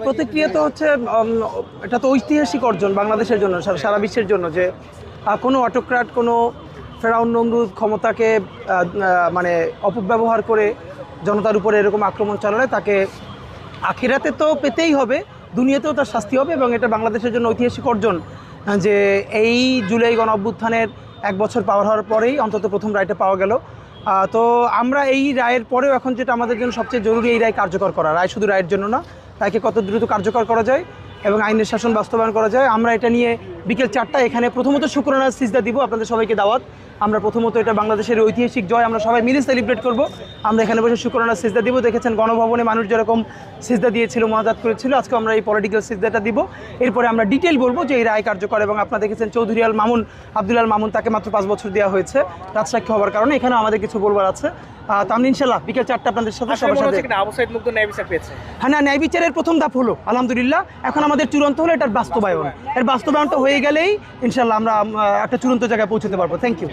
প্রতিক্রিয়া তো হচ্ছে এটা তো ঐতিহাসিক অর্জন বাংলাদেশের জন্য, সারা বিশ্বের জন্য, যে কোনো অটোক্র্যাট, কোনো ফেরাউন নমরুদ ক্ষমতাকে মানে অপব্যবহার করে জনতার উপরে এরকম আক্রমণ চালালে তাকে আখিরাতে তো পেতেই হবে, দুনিয়াতেও তার শাস্তি হবে। এবং এটা বাংলাদেশের জন্য ঐতিহাসিক অর্জন যে এই জুলাই গণ অভ্যুত্থানের 1 বছর পার হওয়ার পরেই অন্তত প্রথম রায়টা পাওয়া গেল। তো আমরা এই রায়ের পরেও এখন যেটা আমাদের জন্য সবচেয়ে জরুরি, এই রায় কার্যকর করা। রায় শুধু রায়ের জন্য না, রায়কে কত দ্রুত কার্যকর করা যায় এবং আইনের শাসন বাস্তবায়ন করা যায়। আমরা এটা নিয়ে বিকেল 4টায় এখানে প্রথমত শুকরানা সিজদা দিব, আপনাদের সবাইকে দাওয়াত। আমরা প্রথমত এটা বাংলাদেশের ঐতিহাসিক জয়, আমরা সবাই মিলে সেলিব্রেট করব। আমরা এখানে বসে শুকরানা সিজদা দিব। দেখেছেন গণভবনে মানুষ যেরকম সিজদা দিয়েছিল, মোনাজাত করেছিল, আজকে আমরা এই পলিটিক্যাল সিজদাটা দিব। এরপরে আমরা ডিটেল বলবো যে এই রায় কার্যকর। এবং আপনারা দেখেছেন চৌধুরী আল মামুন, আব্দুল আল মামুন, তাকে মাত্র 5 বছর দেওয়া হয়েছে রাজসাক্ষী হওয়ার কারণে। এখানেও আমাদের কিছু বলবার আছে। তো আমি ইনশাল্লাহ বিকেল 4টা আপনাদের সাথে সবার সাথে। হ্যাঁ, না, ন্যায় বিচারের প্রথম ধাপ হলো আলহামদুলিল্লাহ। এখন আমাদের চূড়ান্ত হলো এটার বাস্তবায়ন। এর বাস্তবায়নটা হয়ে গেলেই ইনশাল্লাহ আমরা একটা চূড়ান্ত জায়গায় পৌঁছতে পারবো। Thank you.